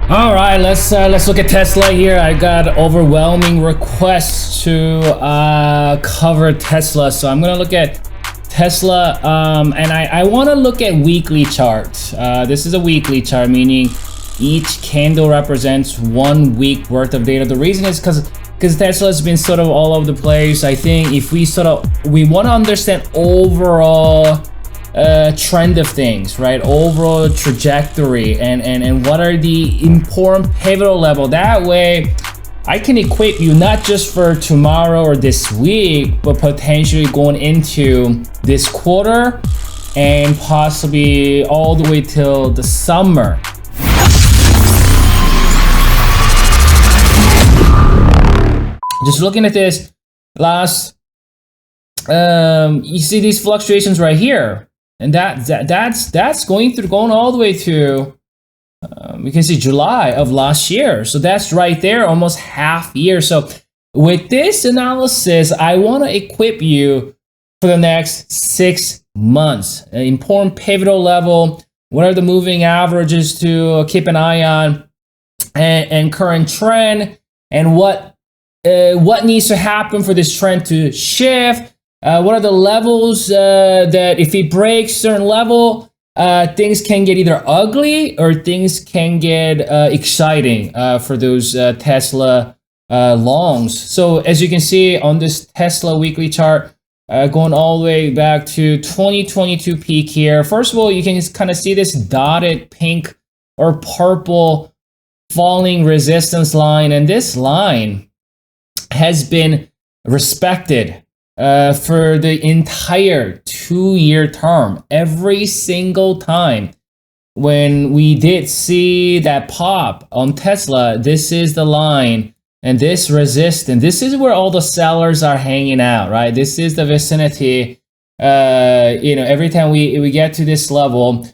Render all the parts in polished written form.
All right, let's look at Tesla here. I got overwhelming requests to cover Tesla, so I'm gonna look at Tesla, and I want to look at weekly charts. This is a weekly chart, meaning each candle represents 1 week worth of data. The reason is because Tesla has been sort of all over the place. I think if we want to understand overall trend of things, right? Overall trajectory and what are the important pivotal level. That way I can equip you not just for tomorrow or this week, but potentially going into this quarter and possibly all the way till the summer. Just looking at this last, you see these fluctuations right here. And that's going all the way to, we can see July of last year. So that's right there, almost half year. So with this analysis, I want to equip you for the next 6 months. An important pivotal level. What are the moving averages to keep an eye on, and current trend, and what needs to happen for this trend to shift. What are the levels that if it breaks certain level, things can get either ugly or things can get exciting for those Tesla longs. So as you can see on this Tesla weekly chart, going all the way back to 2022 peak here. First of all, you can kind of see this dotted pink or purple falling resistance line, and this line has been respected for the entire 2-year term. Every single time when we did see that pop on Tesla, this is the line and this resistance. This is where all the sellers are hanging out, right? This is the vicinity. Every time we get to this level,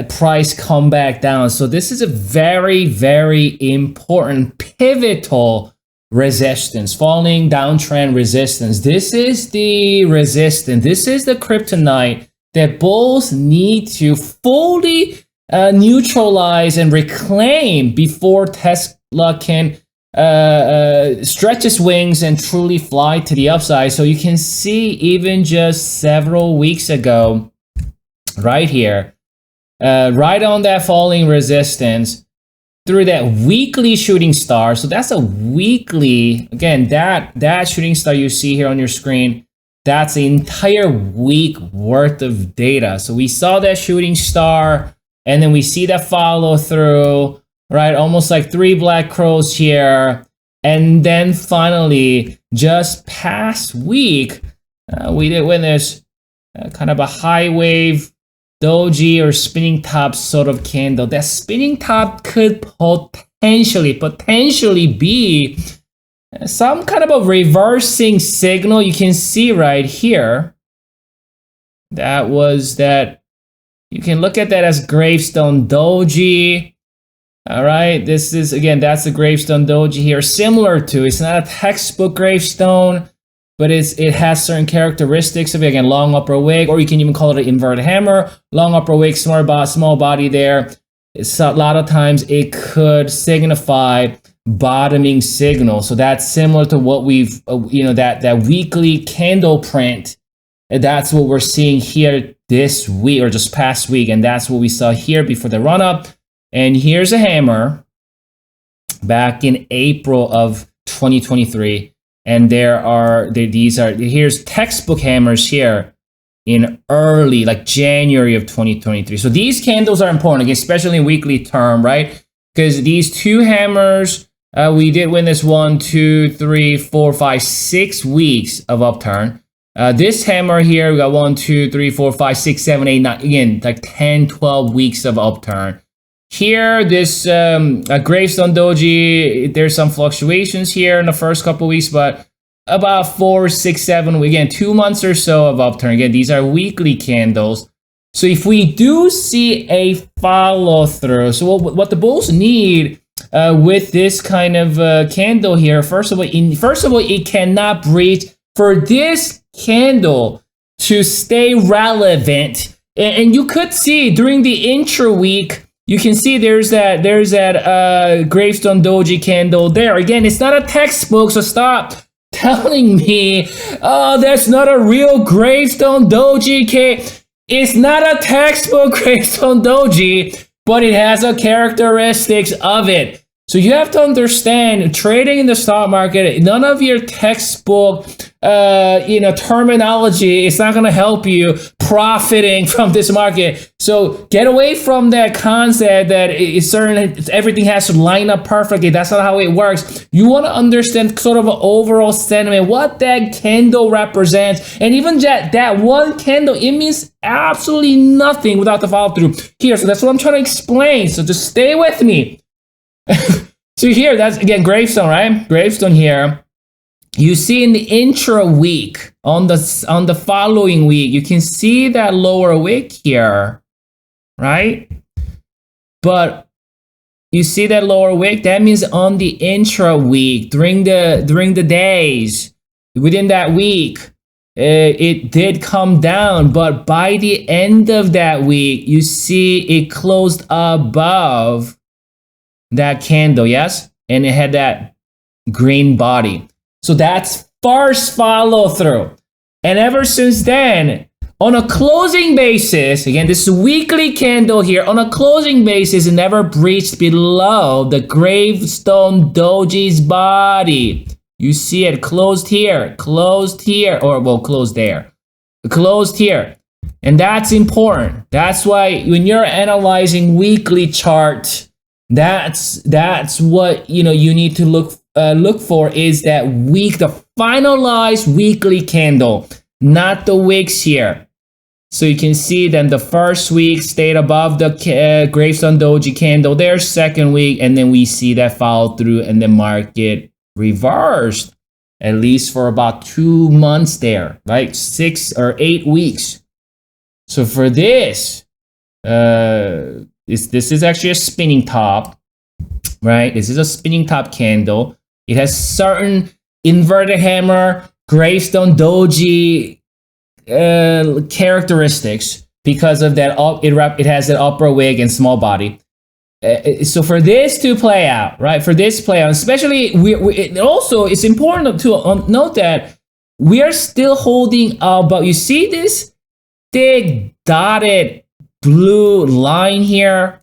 price come back down. So this is a very, very important pivotal resistance, falling downtrend resistance. This is the resistance. This is the kryptonite that bulls need to fully neutralize and reclaim before Tesla can stretch its wings and truly fly to the upside. So you can see even just several weeks ago, right here, right on that falling resistance, through that weekly shooting star. So that's a weekly, again, that shooting star you see here on your screen, that's the entire week worth of data. So we saw that shooting star, and then we see that follow through, right? Almost like 3 black crows here. And then finally, just past week, we did witness kind of a high wave doji or spinning top sort of candle. That spinning top could potentially be some kind of a reversing signal. You can see right here, that was that. You can look at that as gravestone doji. All right, this is, again, that's the gravestone doji here, similar to, it's not a textbook gravestone, but it has certain characteristics of it. Again, long upper wick, or you can even call it an inverted hammer. Long upper wick, small body there. It's a lot of times it could signify bottoming signal. So that's similar to what we've, that weekly candle print. And that's what we're seeing here this week, or just past week. And that's what we saw here before the run up. And here's a hammer back in April of 2023. And here's textbook hammers here in early, like January of 2023. So these candles are important, especially in weekly term, right? Because these 2 hammers, we did witness 1, 2, 3, 4, 5, 6 weeks of upturn. This hammer here, we got 1, 2, 3, 4, 5, 6, 7, 8, 9, again, like 10, 12 weeks of upturn. Here, this gravestone doji, there's some fluctuations here in the first couple weeks, but about 4, 6, 7, again, 2 months or so of upturn. Again, these are weekly candles. So if we do see a follow through, so what the bulls need with this kind of candle here, first of all, it cannot breach. For this candle to stay relevant, and you could see during the intra week, you can see there's that gravestone doji candle there. Again, it's not a textbook, so stop telling me, oh, that's not a real gravestone doji It's not a textbook gravestone doji, but it has the characteristics of it. So you have to understand, trading in the stock market, none of your textbook, terminology is not going to help you profiting from this market. So get away from that concept that everything has to line up perfectly. That's not how it works. You want to understand sort of an overall sentiment, what that candle represents, and even that one candle, it means absolutely nothing without the follow through here. So that's what I'm trying to explain. So just stay with me. So here, that's again gravestone, right? Gravestone here. You see in the intra week, on the following week, you can see that lower wick here, right? But you see that lower wick, that means on the intra week, during the days within that week, it did come down, but by the end of that week, you see it closed above that candle, yes? And it had that green body. So that's first follow through. And ever since then, on a closing basis, again, this weekly candle here, on a closing basis, it never breached below the gravestone doji's body. You see it closed here, or well, closed there, closed here. And that's important. That's why when you're analyzing weekly chart, that's what you need to look for, is that week, the finalized weekly candle, not the wicks here. So you can see then the first week stayed above the gravestone doji candle there, second week, and then we see that follow through, and the market reversed at least for about 2 months there, right? 6 or 8 weeks. So for this, this is actually a spinning top, right? This is a spinning top candle. It has certain inverted hammer, gravestone doji characteristics because of that. It has that upper wig and small body. So for this to play out, right? For this play out, especially also it's important to note that we are still holding up. But you see this big dotted blue line here.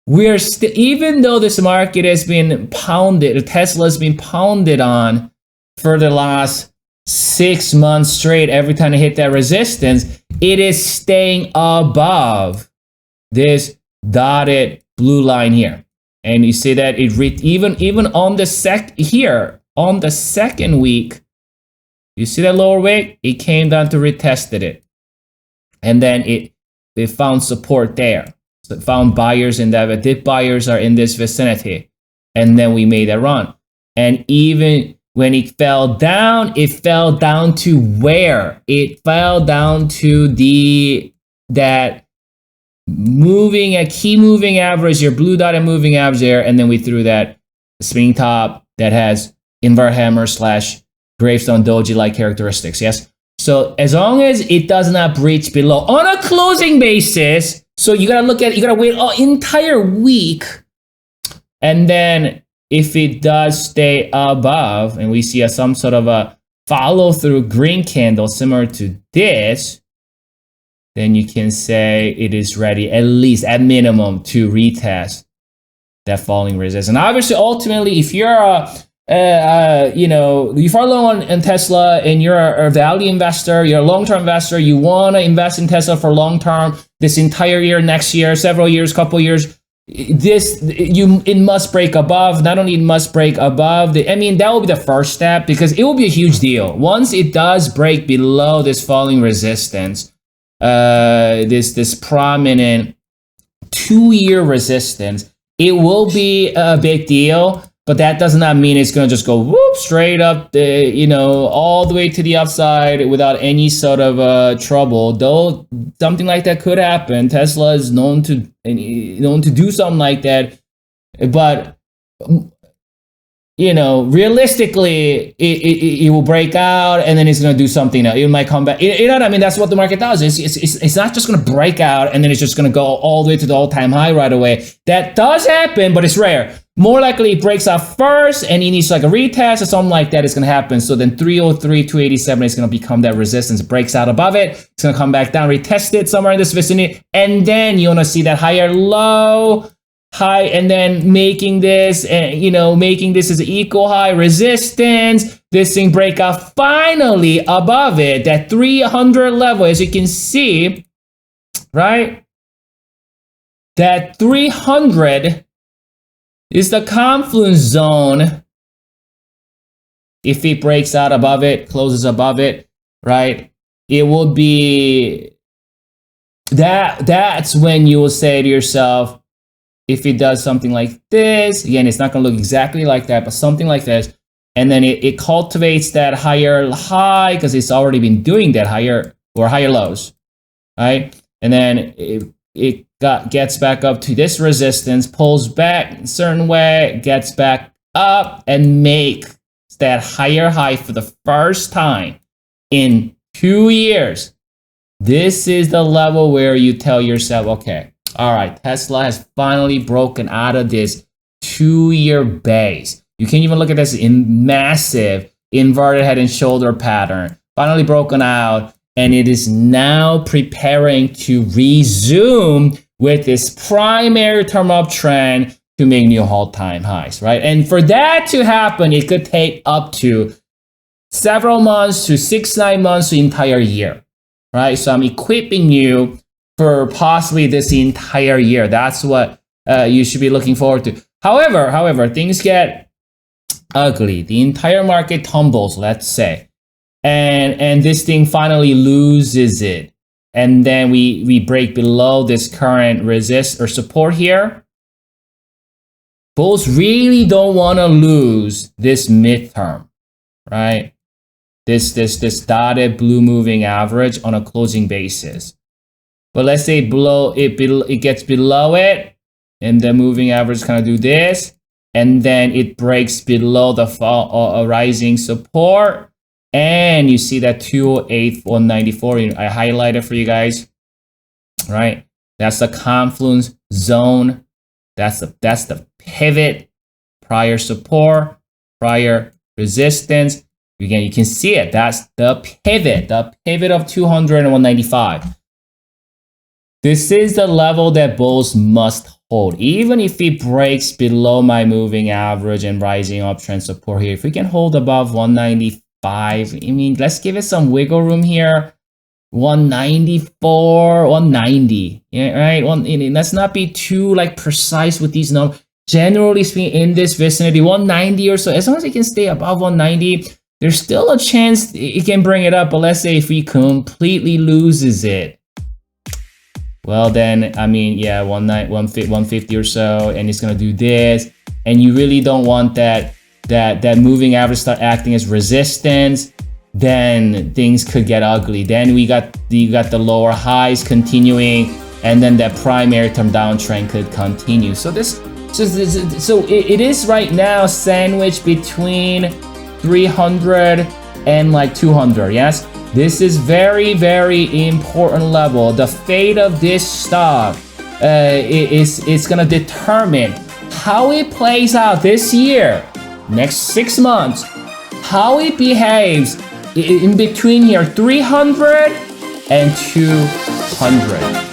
We're still, even though this market has been pounded, Tesla has been pounded on for the last 6 months straight, every time it hit that resistance, it is staying above this dotted blue line here. And you see that it even on the second week, you see that lower wick, it came down to retested it. And then it found support there. So found buyers in that, dip buyers are in this vicinity. And then we made a run. And even when it fell down to where? It fell down to that key moving average, your blue dotted moving average there. And then we threw that spinning top that has invert hammer / gravestone doji-like characteristics, yes? So as long as it does not breach below on a closing basis, so you gotta wait an entire week, and then if it does stay above, and we see some sort of a follow through green candle similar to this, then you can say it is ready, at least at minimum, to retest that falling resistance. And obviously, ultimately, if you're if you're long on Tesla and you're a value investor, you're a long-term investor, you want to invest in Tesla for long-term, this entire year, next year, several years, couple years, it must break above. Not only it must break above, that will be the first step, because it will be a huge deal. Once it does break below this falling resistance, this prominent 2-year resistance, it will be a big deal. But that does not mean it's going to just go whoop straight up, all the way to the upside without any sort of trouble. Though something like that could happen. Tesla is known to do something like that. But you know, realistically, it will break out and then it's going to do something else. It might come back. You know what I mean? That's what the market does. It's not just going to break out and then it's just going to go all the way to the all-time high right away. That does happen, but it's rare. More likely it breaks out first and it needs like a retest or something like that is going to happen. So then 303, 287 is going to become that resistance. It breaks out above it. It's going to come back down, retest it somewhere in this vicinity. And then you want to see that higher low, high, and then making this, you know, making this as equal high resistance. This thing break out finally above it, that 300 level, as you can see, right? That 300 is the confluence zone. If it breaks out above it, closes above it, right? It will be that's when you will say to yourself, if it does something like this, again, it's not going to look exactly like that, but something like this, and then it cultivates that higher high because it's already been doing that higher or higher lows, right? And then it gets back up to this resistance, pulls back a certain way, gets back up, and makes that higher high for the first time in 2 years. This is the level where you tell yourself, okay, all right, Tesla has finally broken out of this 2-year base. You can even look at this in massive inverted head and shoulder pattern. Finally broken out, and it is now preparing to resume with this primary term uptrend to make new all-time highs, right? And for that to happen, it could take up to several months to 6-9 months to the entire year, right? So I'm equipping you for possibly this entire year. That's what you should be looking forward to. However, things get ugly. The entire market tumbles, let's say, and this thing finally loses it. And then we break below this current resist or support here. Bulls really don't want to lose this midterm, right? This dotted blue moving average on a closing basis. But let's say it gets below it, and the moving average kind of do this, and then it breaks below the rising support, and you see that 208, 194. I highlighted for you guys, right? That's the confluence zone. That's the pivot, prior support, prior resistance. Again, you can see it. That's the pivot of 200 and 195. This is the level that bulls must hold. Even if it breaks below my moving average and rising uptrend support here, if we can hold above 195, I mean, let's give it some wiggle room here. 194, 190, yeah, right? Let's not be too like precise with these numbers. Generally speaking, in this vicinity, 190 or so, as long as it can stay above 190, there's still a chance it can bring it up. But let's say if we completely loses it, well then, I mean, yeah, 150 or so, and it's gonna do this, and you really don't want that moving average start acting as resistance. Then things could get ugly. Then you got the lower highs continuing, and then that primary term downtrend could continue. So it is right now sandwiched between 300 and like 200. Yes. This is very, very important level. The fate of this stock is going to determine how it plays out this year, next 6 months, how it behaves in between here, 300 and 200.